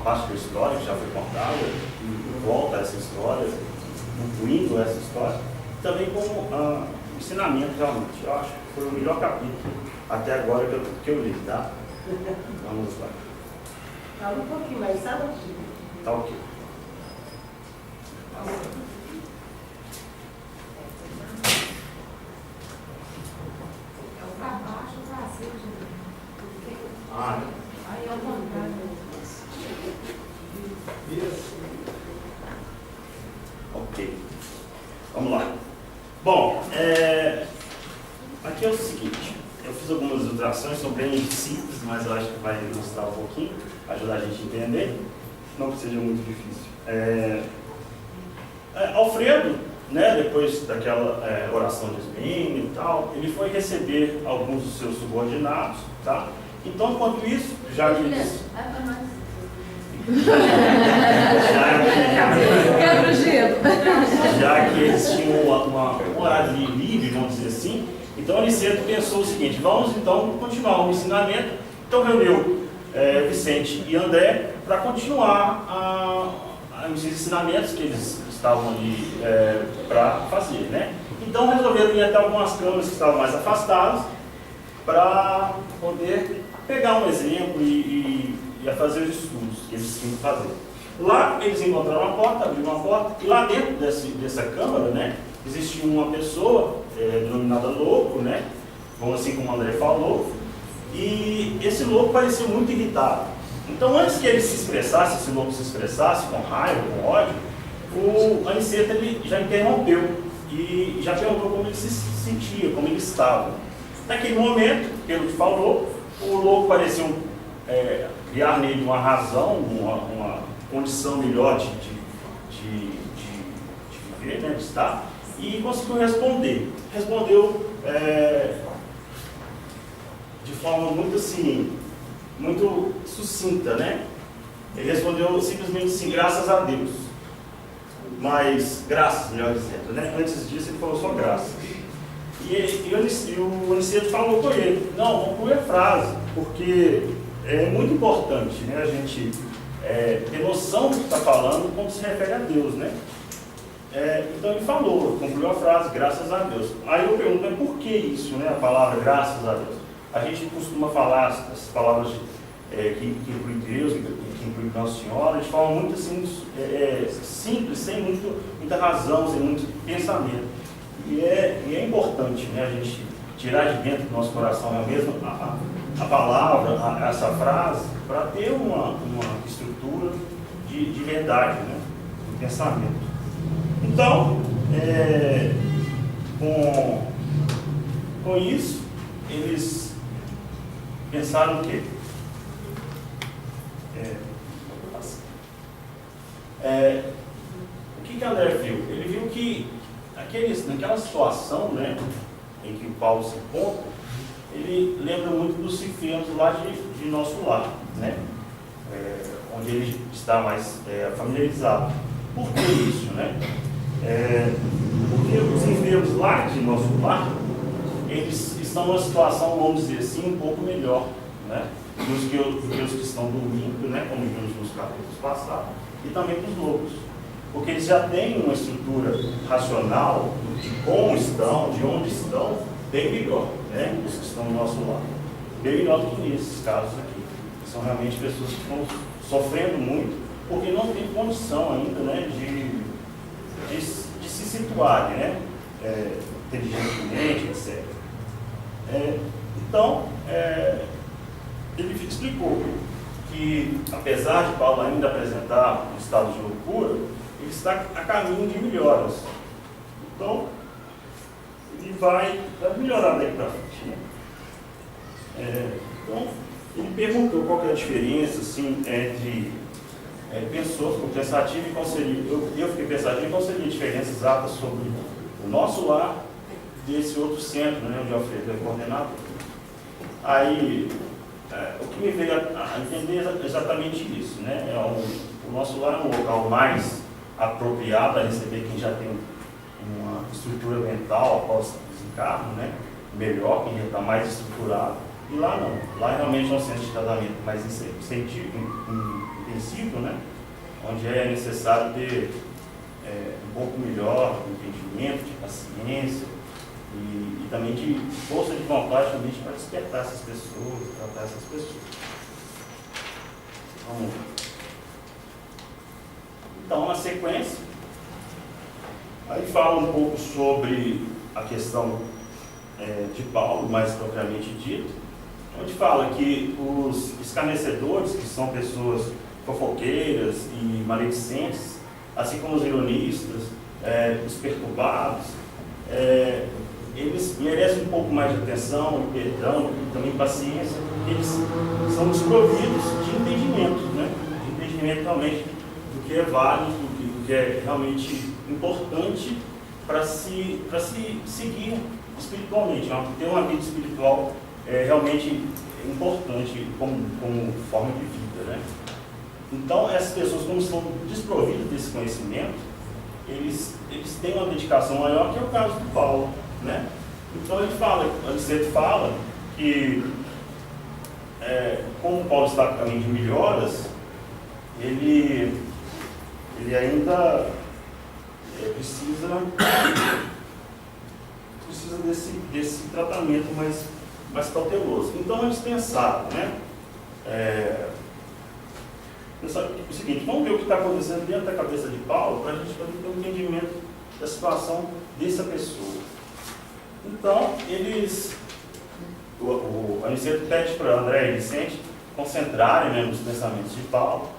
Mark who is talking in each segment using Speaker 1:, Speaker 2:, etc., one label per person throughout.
Speaker 1: parte da história que já foi contada, e volta a essa história, incluindo essa história, também como ensinamento realmente. Eu acho que foi o melhor capítulo até agora que eu li, tá? Vamos lá.
Speaker 2: Fala um pouquinho, mas sabe aqui.
Speaker 1: Tá ok.
Speaker 2: Aí é o contrário.
Speaker 1: Ok. Vamos lá. Bom, aqui é o seguinte. Eu fiz algumas ilustrações, são bem simples, mas eu acho que vai ilustrar um pouquinho, ajudar a gente a entender. Não que seja muito difícil. Alfredo, né, depois daquela oração de Esmênio e tal, ele foi receber alguns dos seus subordinados, tá? Então, enquanto isso, já que eles...
Speaker 3: Quebra o gelo.
Speaker 1: Já que eles tinham um horário livre, vamos dizer assim, então Aniceto pensou o seguinte: vamos então continuar o ensinamento. Então reuniu Vicente e André para continuar os ensinamentos que eles estavam ali para fazer, né? Então resolveram ir até algumas câmaras que estavam mais afastadas para poder pegar um exemplo e a fazer os estudos que eles tinham que fazer. Lá eles encontraram uma porta, abriram uma porta, e lá dentro dessa câmara, né, existia uma pessoa denominada louco, né, assim como o André falou, e esse louco parecia muito irritado. Então, antes que ele se expressasse, esse louco se expressasse com raiva, com ódio, o Aniceto ele já interrompeu e já perguntou como ele se sentia, como ele estava. Naquele momento, pelo que falou, o louco pareceu criar nele uma razão, uma condição melhor de viver, né, de estar, e conseguiu responder. Respondeu de forma muito assim, muito sucinta, né? Ele respondeu simplesmente assim: graças a Deus. Mas, graças, melhor dizendo, né? Antes disso ele falou só graças. E o Aniceto falou com ele: não, vamos concluir a frase, porque é muito importante, né, a gente ter noção do que está falando quando se refere a Deus, né? Então ele falou, concluiu a frase, graças a Deus. Aí eu pergunto: mas por que isso, né, a palavra graças a Deus? A gente costuma falar essas palavras que inclui Deus, que inclui Nossa Senhora, de forma muito assim, simples, sem muita razão, sem muito pensamento. E é importante, né, a gente tirar de dentro do nosso coração mesmo a palavra, essa frase, para ter uma estrutura de verdade, né, de pensamento. Então, com isso, eles pensaram o quê? O que André viu? Ele viu que naquela situação, né, em que o Paulo se encontra, ele lembra muito dos cifrenos lá de Nosso Lar, né? Onde ele está mais familiarizado. Por que isso, né? Porque os enfermos lá de Nosso Lar, eles estão numa situação, vamos dizer assim, um pouco melhor, né, do que os que estão dormindo, né, como vimos nos capítulos passados, e também dos loucos. Porque eles já têm uma estrutura racional de como estão, de onde estão, bem melhor, né, os que estão no nosso lado. Bem melhor do que nesses casos aqui. São realmente pessoas que estão sofrendo muito, porque não têm condição ainda, né, de se situarem, né, inteligentemente, etc. Então, ele explicou que, apesar de Paulo ainda apresentar um estado de loucura, ele está a caminho de melhoras. Então, ele vai melhorar daí para frente, né? Então, ele perguntou qual que é a diferença, assim, entre ficou pensativo e qual seria, eu fiquei pensativo, qual seria a diferença exata sobre o Nosso Lar desse outro centro, né, onde Alfredo é coordenador. Aí, o que me veio a entender é exatamente isso, né? O Nosso Lar é um local mais apropriado a receber quem já tem uma estrutura mental após desencarno, né, melhor, quem já está mais estruturado. E lá não. Lá realmente é um centro de tratamento mais intensivo, né? Onde é necessário ter um pouco melhor de entendimento, de paciência e também de força de vontade também para despertar essas pessoas, tratar essas pessoas. Vamos lá. Então, na sequência, aí fala um pouco sobre a questão de Paulo, mais propriamente dito, onde fala que os escarnecedores, que são pessoas fofoqueiras e maledicentes, assim como os ironistas, os perturbados, eles merecem um pouco mais de atenção, perdão e também paciência, porque eles são desprovidos de entendimento, né? De entendimento realmente do que é válido, do que é realmente importante para se seguir espiritualmente. Ter uma vida espiritual é realmente importante como forma de vida, né? Então, essas pessoas, como estão desprovidas desse conhecimento, eles têm uma dedicação maior, que é o caso do Paulo, né? Então, ele sempre fala que, como Paulo está no caminho de melhoras, ele ainda precisa desse tratamento mais cauteloso. Então, eles pensaram, né? O seguinte, vamos ver o que está acontecendo dentro da cabeça de Paulo, para a gente poder ter um entendimento da situação dessa pessoa. Então, o Aniceto pede para André e Vicente concentrarem, né, nos pensamentos de Paulo,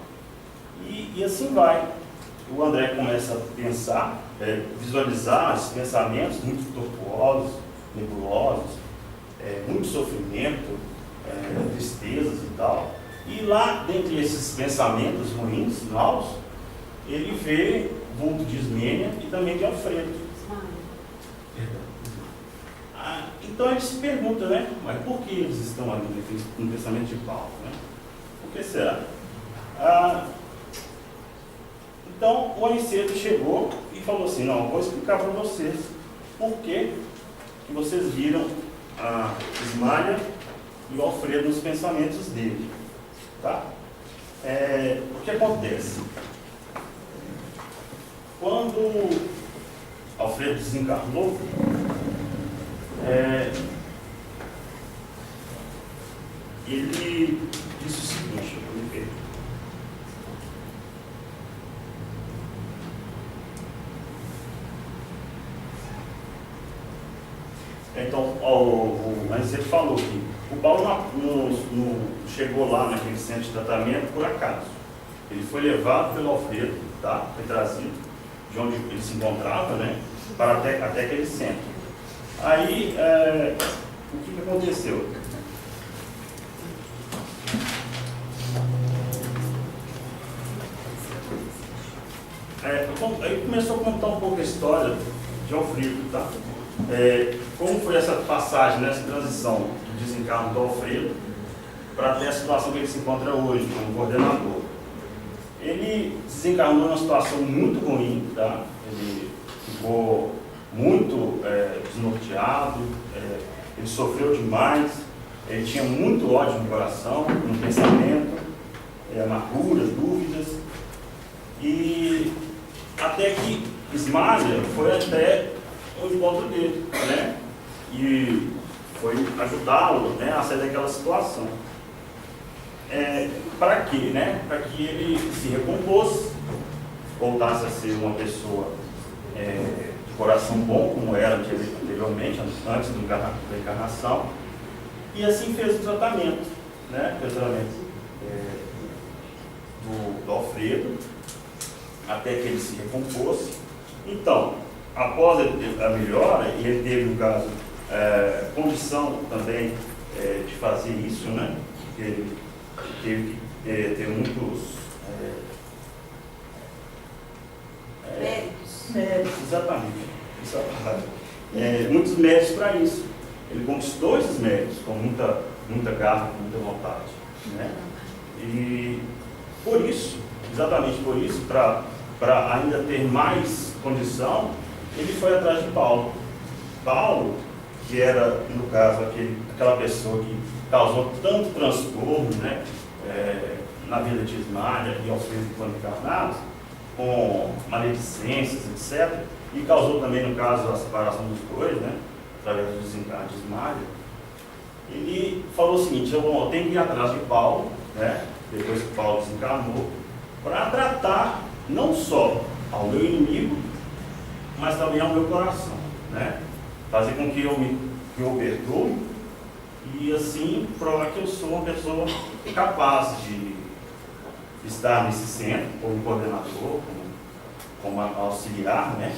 Speaker 1: e assim vai. O André começa a pensar, visualizar esses pensamentos muito tortuosos, nebulosos, muito sofrimento, tristezas e tal. E lá, dentre esses pensamentos ruins, maus, ele vê o vulto de Ismênia e também de Alfredo. Então ele se pergunta, né? Mas por que eles estão ali no pensamento de Paulo? Né? Por que será? Então o Aniceto chegou e falou assim: não, eu vou explicar para vocês por que vocês viram a Ismália e o Alfredo nos pensamentos dele. Tá? O que acontece? Quando Alfredo desencarnou, ele disse o seguinte, eu vou ver. Então, o Aniceto falou que o Paulo não chegou lá naquele centro de tratamento por acaso. Ele foi levado pelo Alfredo, tá? Foi trazido de onde ele se encontrava, né? Para até aquele centro. Aí, o que aconteceu? Aí começou a contar um pouco a história de Alfredo, tá? Como foi essa passagem, né, essa transição do desencarno do Alfredo para até a situação que ele se encontra hoje, como coordenador. Ele desencarnou numa situação muito ruim, tá? Ele ficou muito desnorteado, ele sofreu demais, ele tinha muito ódio no coração, no pensamento, amarguras, dúvidas, e até que Ismália foi até o encontro dele, né? E foi ajudá-lo, né, a sair daquela situação. Para quê? Né? Para que ele se recomposse, voltasse a ser uma pessoa de coração bom, como era anteriormente, antes da encarnação, e assim fez o tratamento, né? Fez o tratamento do Alfredo, até que ele se recompôs. Então, após a melhora, e ele teve, no caso, condição também de fazer isso, né? Porque ele teve que ter muitos méritos. Exatamente. Isso muitos méritos para isso. Ele conquistou esses méritos com muita garra, com muita vontade, né? E por isso, exatamente por isso, para ainda ter mais condição, ele foi atrás de Paulo. Paulo, que era, no caso, aquela pessoa que causou tanto transtorno, né, na vida de Ismália e Alfredo enquanto encarnados, com maledicências, etc. E causou também, no caso, a separação dos dois, né, através do desencarne de Ismália. Ele falou o seguinte: eu tenho que ir atrás de Paulo, né, depois que Paulo desencarnou, para tratar não só ao meu inimigo, mas também ao meu coração, né? Fazer com que eu perdoe e assim provar que eu sou uma pessoa capaz de estar nesse centro como coordenador, como auxiliar, né,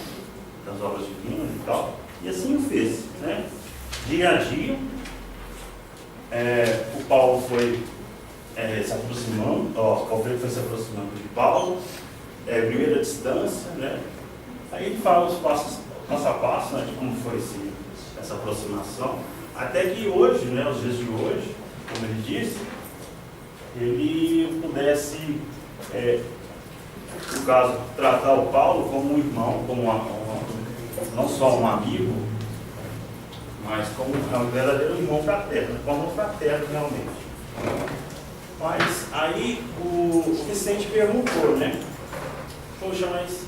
Speaker 1: das obras divinas e tal. E assim o fez, né? Dia a dia, o Paulo foi se aproximando, o Alfredo foi se aproximando de Paulo, primeira distância, né? Aí ele fala os passos, passo a passo, né, de como foi essa aproximação, até que hoje, né, os dias de hoje, como ele disse, ele pudesse, no caso, tratar o Paulo como um irmão, como não só um amigo, mas como um verdadeiro irmão fraterno, como um fraterno realmente. Mas aí o Vicente perguntou, né? Poxa, mas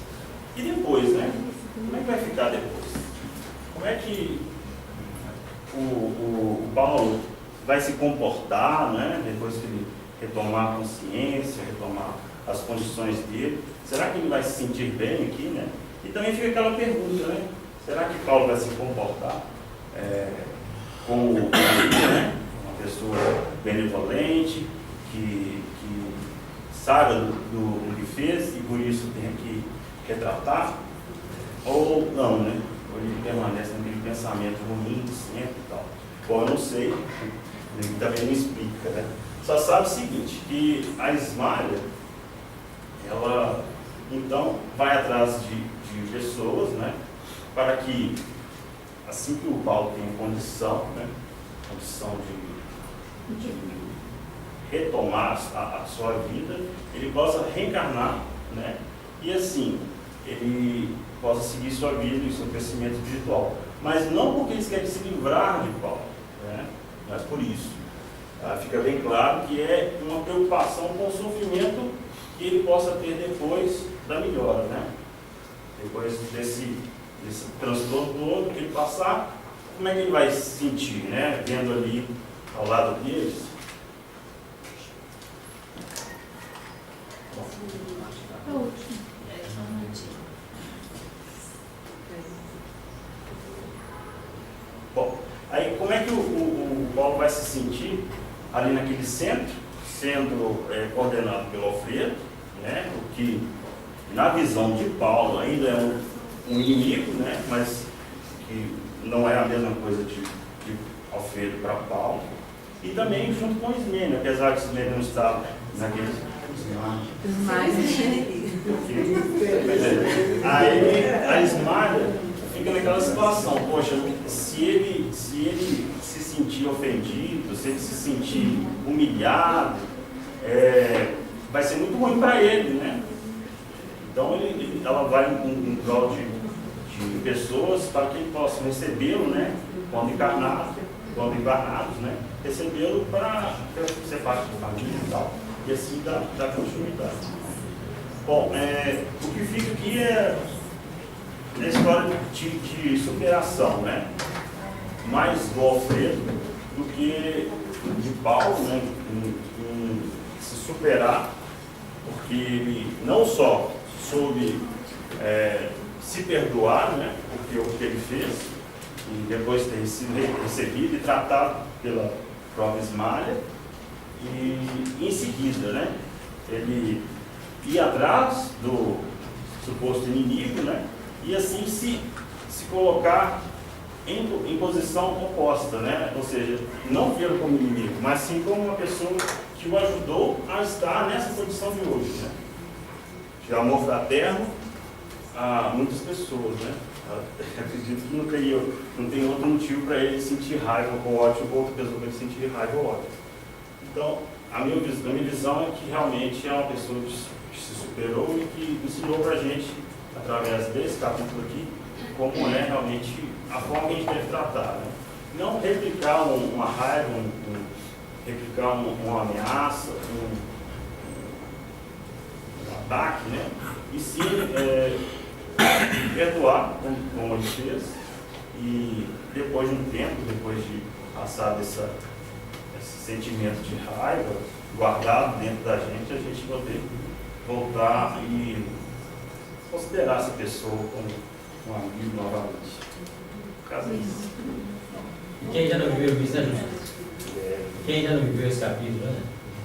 Speaker 1: e depois, né? Como é que vai ficar depois? Como é que o Paulo vai se comportar, né? Depois que ele retomar a consciência, retomar as condições dele? Será que ele vai se sentir bem aqui, né? E também fica aquela pergunta, né? Será que Paulo vai se comportar como né? Uma pessoa benevolente, que saiba do que fez e por isso tem que retratar? Ou não, né? Ou ele permanece naquele pensamento ruim de sempre e tal. Bom, eu não sei, ele também não explica, né? Só sabe o seguinte, que a Ismália, ela então vai atrás de pessoas, né? Para que, assim que o Paulo tem condição, né? Condição de retomar a sua vida, ele possa reencarnar, né? E assim, ele possa seguir sua vida e seu crescimento espiritual. Mas não porque eles querem se livrar de Paulo, né? Mas por isso. Fica bem claro que é uma preocupação com o sofrimento que ele possa ter depois da melhora, né? Depois desse transtorno todo que ele passar, como é que ele vai se sentir, né? Vendo ali ao lado deles. Bom, aí como é que o Paulo vai se sentir ali naquele centro, sendo coordenado pelo Alfredo, né? O que na visão de Paulo ainda é um inimigo, né? Mas que não é a mesma coisa de Alfredo para Paulo. E também junto com Ismênia, apesar de Ismênia não estar naquele... Aí a Ismália fica naquela situação, poxa, se ele se sentir ofendido, se ele se sentir humilhado, vai ser muito ruim para ele, né? Então ela vai em prol de pessoas para que ele possa recebê-lo, né? Quando encarnados, né? Recebê-lo para ser parte da família e tal, e assim dar continuidade. Bom, o que fica aqui é a história de superação, né? Mais do Alfredo do que de Paulo, né? Em se superar, porque ele não só soube se perdoar, né? Porque o que ele fez, e depois ter sido recebido e tratado pela própria Ismália, e em seguida, né? Ele ir atrás do suposto inimigo, né? E assim se colocar em posição oposta, né? Ou seja, não vê-lo como inimigo, mas sim como uma pessoa que o ajudou a estar nessa condição de hoje, né? De amor fraterno a muitas pessoas, né? Eu acredito que não tem outro motivo para ele sentir raiva ou ódio, ou outra pessoa para ele sentir raiva ou ódio. Então, a minha visão é que realmente é uma pessoa que se superou e que ensinou para a gente, através desse capítulo aqui, como é realmente a forma que a gente deve tratar, né? Não replicar uma raiva, replicar uma ameaça, um ataque, né? E sim perdoar, como ele fez, e depois de um tempo, depois de passar esse sentimento de raiva guardado dentro da gente, a gente poder voltar e considerar essa pessoa como um amigo novamente. No caso é isso.
Speaker 3: Quem ainda não viveu isso, né, Justo? Quem ainda não viveu esse capítulo, né?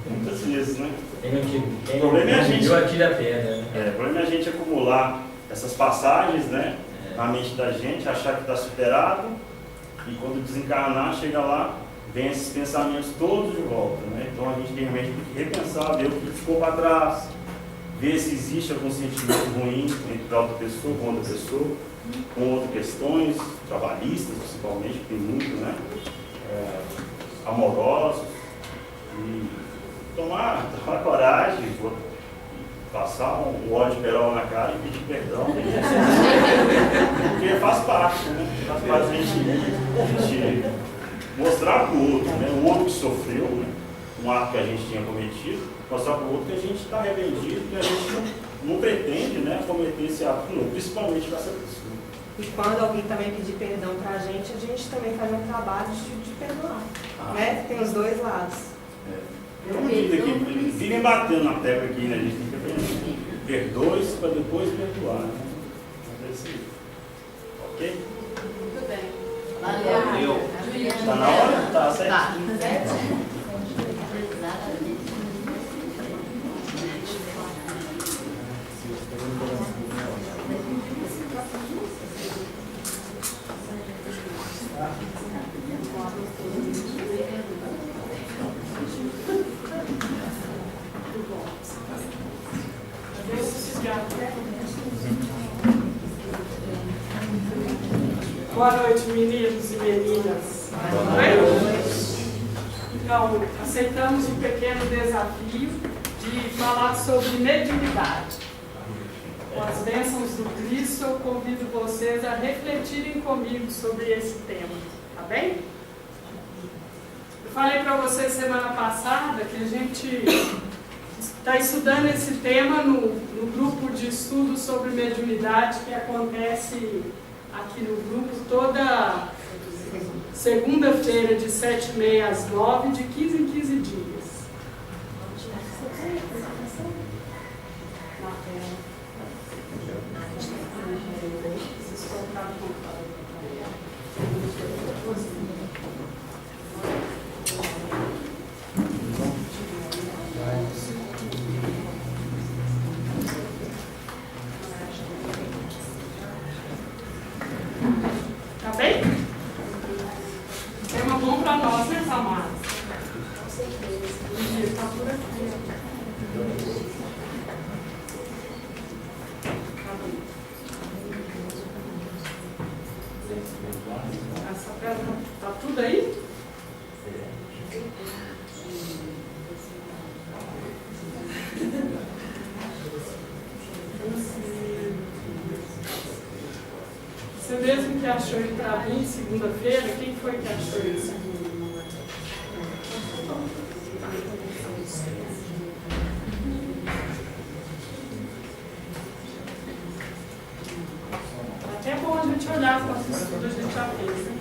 Speaker 1: Muitas vezes, né?
Speaker 3: Quem não
Speaker 1: O problema é a gente.
Speaker 3: viveu, atira a pedra, né?
Speaker 1: O problema é a gente acumular essas passagens, né, na mente da gente, achar que está superado, e quando desencarnar, chega lá, vem esses pensamentos todos de volta, né? Então a gente realmente tem que repensar, ver o que ficou para trás, ver se existe algum sentimento ruim entre outra pessoa, com outra pessoa, com outras questões, trabalhistas principalmente, que tem muito, né? Amorosos, e tomar coragem, passar um óleo de perol na cara e pedir perdão, porque faz parte, né? Faz parte a gente mostrar para o outro, né? O outro que sofreu, né? Um ato que a gente tinha cometido, mostrar para o outro que a gente está arrependido, que a gente não pretende, né, cometer esse ato de novo, principalmente com essa pessoa.
Speaker 2: E quando alguém também pedir perdão para a gente também faz um trabalho de perdoar. Né? Tem os dois lados.
Speaker 1: Vivem batendo na tecla aqui, né? A gente tem que aprender. Perdoe-se para depois perdoar. Né? Mas é isso aí. Ok?
Speaker 4: Muito bem.
Speaker 5: Valeu.
Speaker 1: Está na hora? Tá certo?
Speaker 6: Boa noite, meninos e meninas. Boa noite. Então, aceitamos o pequeno desafio de falar sobre mediunidade. Com as bênçãos do Cristo, eu convido vocês a refletirem comigo sobre esse tema, tá bem? Eu falei para vocês semana passada que a gente está estudando esse tema no grupo de estudo sobre mediunidade que acontece aqui no grupo toda segunda-feira de 7h30 às 9h, de 15 em 15 dias. Tá bem? Tema bom para nós, né, amados? Com certeza. Está por aqui. Essa pedra está tudo aí? Você mesmo que achou ele para mim segunda-feira, quem foi que achou isso? Até é bom a gente olhar para as coisas que a gente já fez, né?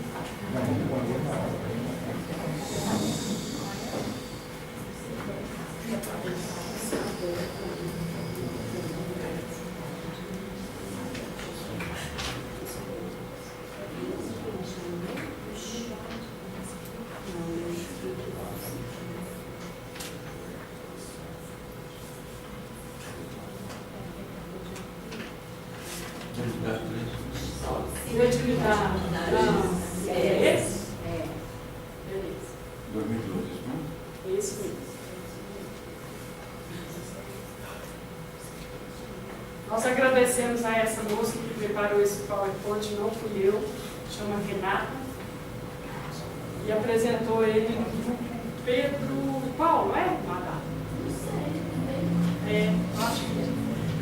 Speaker 6: Mediunidade. É esse? É. Beleza.
Speaker 5: 2012, isso mesmo?
Speaker 6: Isso mesmo. Nós agradecemos a essa moça que preparou esse PowerPoint, não fui eu, chama Renata, e apresentou ele no grupo Pedro Paulo, é? É, acho que é.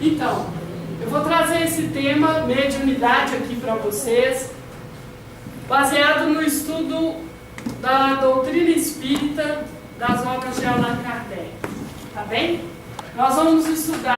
Speaker 6: Então, eu vou trazer esse tema, mediunidade, aqui para vocês, baseado no estudo da doutrina espírita, das obras de Allan Kardec. Tá bem? Nós vamos estudar